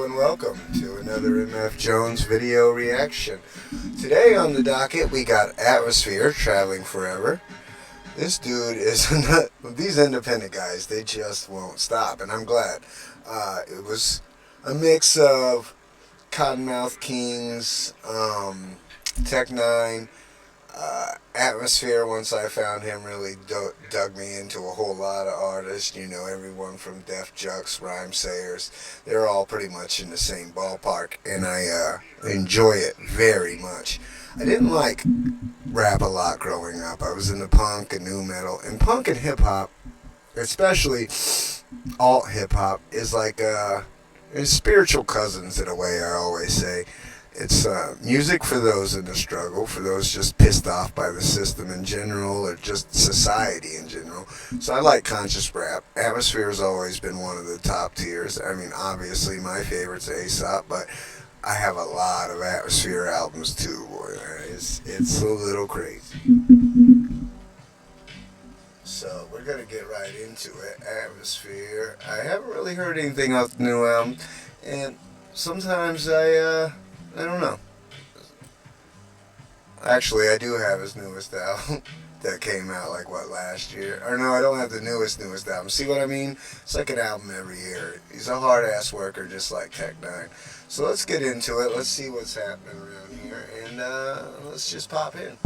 Hello and welcome to another MF Jones video reaction. Today on the docket we got Atmosphere, Traveling Forever. This dude is these independent guys, they just won't stop, and I'm glad. It was a mix of Cottonmouth Kings, Tech Nine, Atmosphere. Once I found him, really dug me into a whole lot of artists. You know, everyone from Def Jux, Rhyme Sayers. They're all pretty much in the same ballpark, and I enjoy it very much. I didn't like rap a lot growing up. I was into punk and new metal, and punk and hip hop, especially alt hip hop, is like it's spiritual cousins in a way. I always say. It's music for those in the struggle, for those just pissed off by the system in general, or just society in general. So I like conscious rap. Atmosphere has always been one of the top tiers. I mean, obviously my favorite's Aesop, but I have a lot of Atmosphere albums too. Boy, it's a little crazy. So we're gonna get right into it. Atmosphere. I haven't really heard anything off the new album, and sometimes I don't know. Actually, I do have his newest album that came out like last year. Or no, I don't have the newest album. See what I mean? It's like an album every year. He's a hard ass worker, just like Tech Nine. So let's get into it. Let's see what's happening around here, and let's just pop in.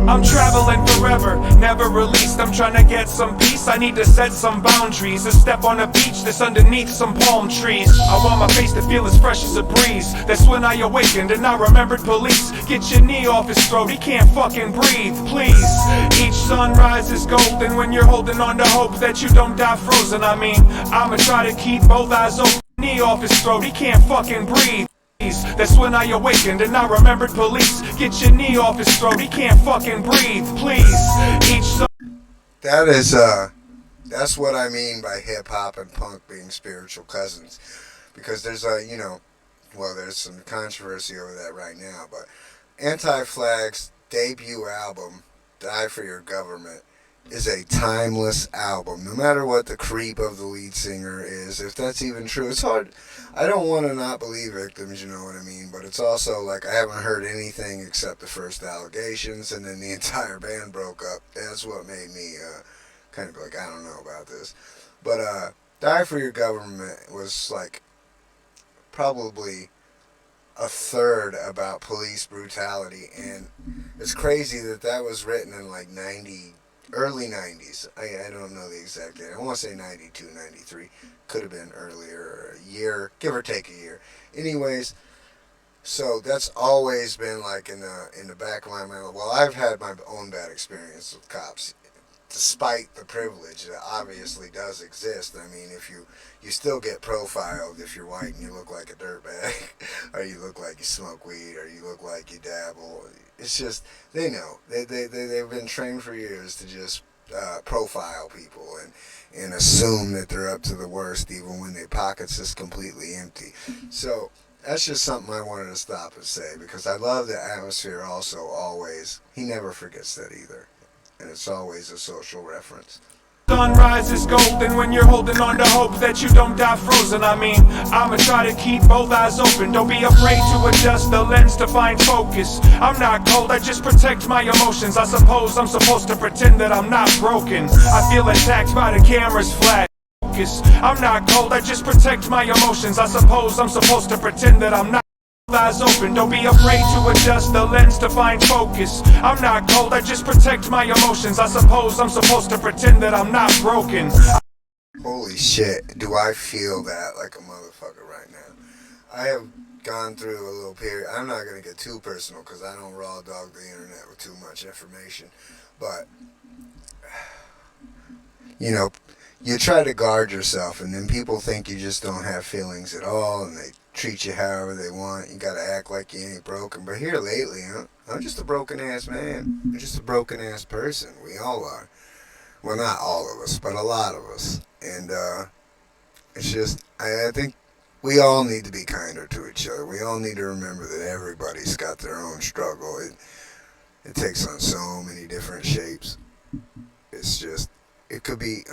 I'm traveling forever, never released. I'm trying to get some peace. I need to set some boundaries. A step on a beach that's underneath some palm trees. I want my face to feel as fresh as a breeze. That's when I awakened and I remembered police. Get your knee off his throat, he can't fucking breathe, please. Each sunrise is golden when you're holding on to hope that you don't die frozen. I mean, I'ma try to keep both eyes open. Knee off his throat, he can't fucking breathe. That's when I awakened and I remembered police. Get your knee off his throat, he can't fucking breathe, please. That's what I mean by hip hop and punk being spiritual cousins. Because there's there's some controversy over that right now, but Anti-Flag's debut album, Die For Your Government, is a timeless album. No matter what the creep of the lead singer is, if that's even true, it's hard. I don't want to not believe victims, you know what I mean? But it's also like I haven't heard anything except the first allegations, and then the entire band broke up. That's what made me kind of like, I don't know about this. But Die For Your Government was like probably a third about police brutality, and it's crazy that was written in like early 90s. I don't know the exact date. I want to say 92, 93. Could have been earlier, a year, give or take a year. Anyways, so that's always been like in the back of my mind. Well, I've had my own bad experience with cops, despite the privilege that obviously does exist. I mean, if you still get profiled if you're white and you look like a dirtbag, or you look like you smoke weed, or you look like you dabble. It's just, they know. They've been trained for years to just profile people and assume that they're up to the worst even when their pockets is completely empty. So that's just something I wanted to stop and say, because I love the Atmosphere also always. He never forgets that either. And it's always a social reference. Sunrise is golden when you're holding on to hope that you don't die frozen. I mean, I'ma try to keep both eyes open. Don't be afraid to adjust the lens to find focus. I'm not cold, I just protect my emotions. I suppose I'm supposed to pretend that I'm not broken. I feel attacked by the camera's flash. I'm not cold, I just protect my emotions. I suppose I'm supposed to pretend that I'm not. Eyes open, don't be afraid to adjust the lens to find focus. I'm not cold, I just protect my emotions. I suppose I'm supposed to pretend that I'm not broken. Holy shit, do I feel that like a motherfucker right now. I have gone through a little period. I'm not going to get too personal because I don't raw dog the internet with too much information. But you know, you try to guard yourself, and then people think you just don't have feelings at all, and they treat you however they want. You gotta act like you ain't broken. But here lately, I'm just a broken ass man. I'm just a broken ass person. We all are. Well, not all of us, but a lot of us. And it's just, I think we all need to be kinder to each other. We all need to remember that everybody's got their own struggle. It takes on so many different shapes. It's just, it could be,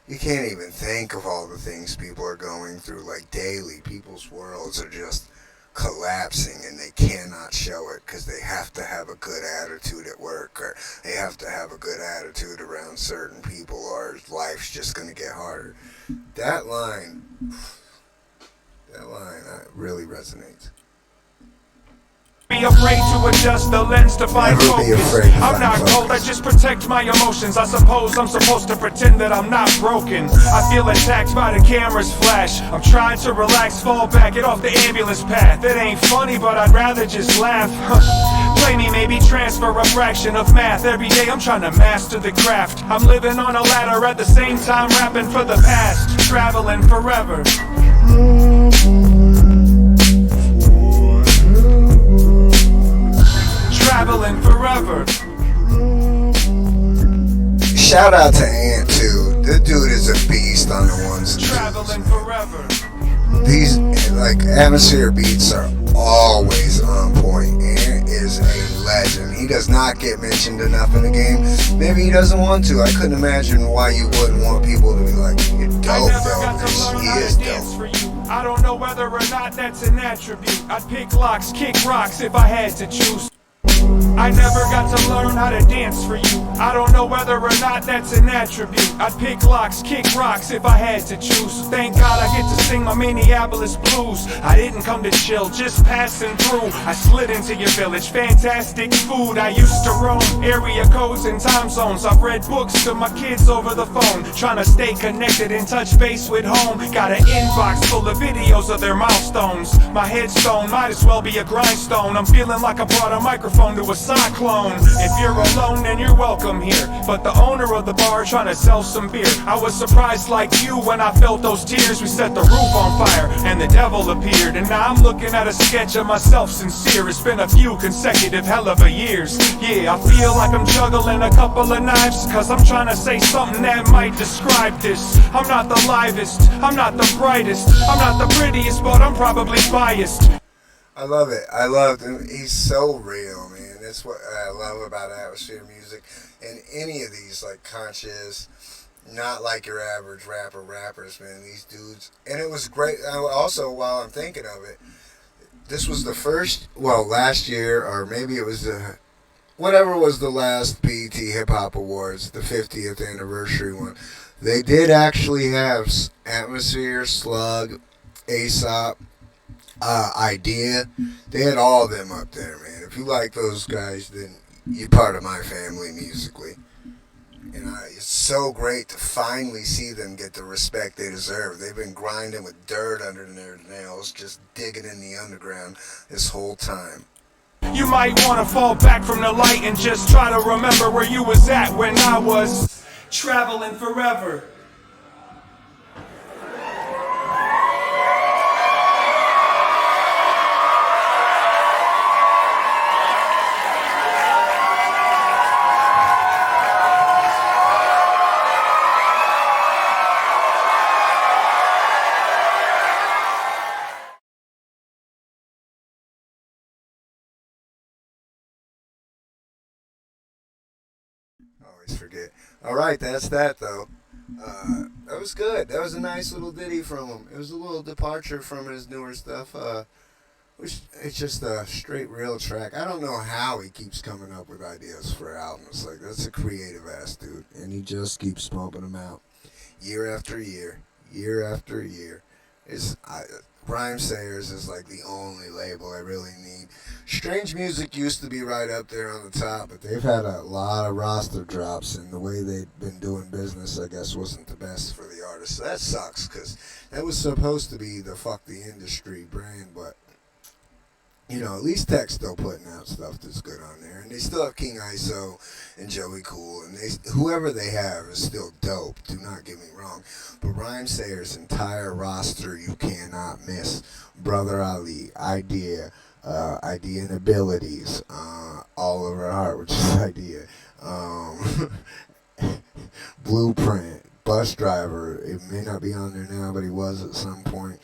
you can't even think of all the things people are going through, like daily. People's worlds are just collapsing and they cannot show it because they have to have a good attitude at work, or they have to have a good attitude around certain people, or life's just going to get harder. That line, really resonates. Be afraid to adjust the lens to find focus. I'm not cold, I just protect my emotions. I suppose I'm supposed to pretend that I'm not broken. I feel attacked by the camera's flash. I'm trying to relax, fall back, get off the ambulance path. It ain't funny, but I'd rather just laugh. Play me, maybe transfer a fraction of math. Every day I'm trying to master the craft. I'm living on a ladder at the same time rapping for the past. Traveling forever. Traveling forever. Shout out to Ant too. The dude is a beast on the ones and Traveling forever. These like atmosphere beats are always on point. Ant is a legend. He does not get mentioned enough in the game. Maybe he doesn't want to. I couldn't imagine why you wouldn't want people to be like, you're dope though. He is dope. I don't know whether or not that's an attribute. I'd pick locks, kick rocks if I had to choose. I never got to learn how to dance for you. I don't know whether or not that's an attribute. I'd pick locks, kick rocks if I had to choose. Thank God I get to sing my Minneapolis blues. I didn't come to chill, just passing through. I slid into your village, fantastic food. I used to roam area codes and time zones. I've read books to my kids over the phone, trying to stay connected and touch base with home. Got an inbox full of videos of their milestones. My headstone might as well be a grindstone. I'm feeling like I brought a microphone to a cyclone. If you're alone, then you're welcome here. But the owner of the bar trying to sell some beer. I was surprised like you when I felt those tears. We set the roof on fire and the devil appeared. And now I'm looking at a sketch of myself sincere. It's been a few consecutive hell of a years. Yeah, I feel like I'm juggling a couple of knives, cause I'm trying to say something that might describe this. I'm not the livest, I'm not the brightest, I'm not the prettiest, but I'm probably biased. I love it. I love him. He's so real, man. That's what I love about atmosphere music. And any of these, like, conscious, not like your average rappers, man. These dudes. And it was great. Also, while I'm thinking of it, this was the first, well, last year, or maybe it was whatever was the last BET Hip Hop Awards, the 50th anniversary one. They did actually have Atmosphere, Slug, Aesop, Idea. They had all of them up there, man. If you like those guys, then you're part of my family musically. And it's so great to finally see them get the respect they deserve. They've been grinding with dirt under their nails, just digging in the underground this whole time. You might want to fall back from the light and just try to remember where you was at when I was traveling forever. Always forget. All right, that's that though. That was good. That was a nice little ditty from him. It was a little departure from his newer stuff. Which it's just a straight real track. I don't know how he keeps coming up with ideas for albums. Like, that's a creative ass dude, and he just keeps pumping them out year after year, year after year. Rhyme Sayers is like the only label I really need. Strange Music used to be right up there on the top, but they've had a lot of roster drops, and the way they've been doing business, I guess, wasn't the best for the artists. So that sucks, because that was supposed to be the fuck the industry brand, but at least Tech's still putting out stuff that's good on there, and they still have King ISO and Joey Cool, and whoever they have is still dope. Do not get me wrong, but Rhyme Sayer's entire roster you cannot miss. Brother Ali, Idea and Abilities, Oliver Hart, which is Idea, Blueprint, Bus Driver. It may not be on there now, but he was at some point.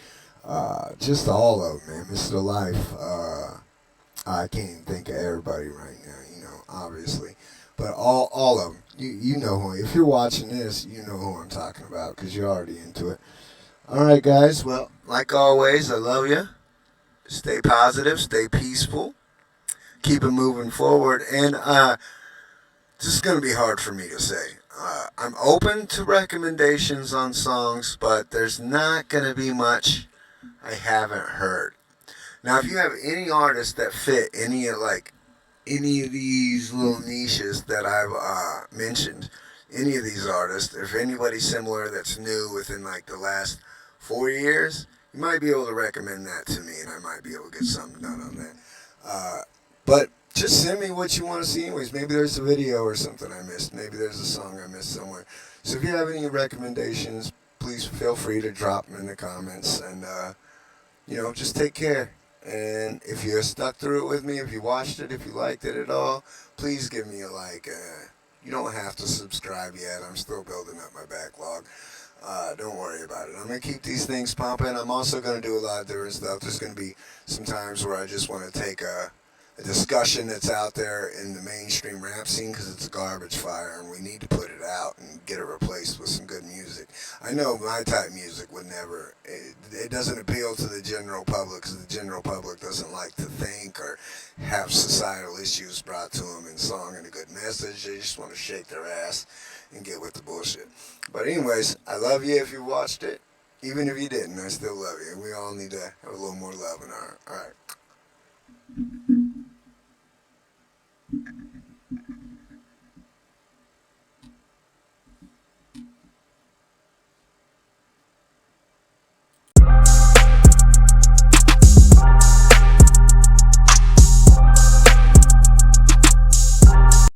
Just all of them, man. Mr. Life. I can't even think of everybody right now, obviously. But all of them. You know who, if you're watching this, you know who I'm talking about because you're already into it. All right, guys. Well, like always, I love you. Stay positive, stay peaceful, keep it moving forward. And this is going to be hard for me to say. I'm open to recommendations on songs, but there's not going to be much I haven't heard. Now, if you have any artists that fit any of these little niches that I've mentioned, any of these artists, if anybody similar that's new within like the last 4 years, you might be able to recommend that to me, and I might be able to get something done on that. But just send me what you want to see anyways. Maybe there's a video or something I missed. Maybe there's a song I missed somewhere. So if you have any recommendations, please feel free to drop them in the comments. And, just take care. And if you're stuck through it with me, if you watched it, if you liked it at all, please give me a like. You don't have to subscribe yet. I'm still building up my backlog. Don't worry about it. I'm going to keep these things pumping. I'm also going to do a lot of different stuff. There's going to be some times where I just want to take a discussion that's out there in the mainstream rap scene because it's a garbage fire and we need to put it out and get it replaced with some good music. I know my type music would never, it doesn't appeal to the general public because the general public doesn't like to think or have societal issues brought to them in song and a good message. They just want to shake their ass and get with the bullshit. But anyways, I love you if you watched it. Even if you didn't, I still love you. We all need to have a little more love in our, all right.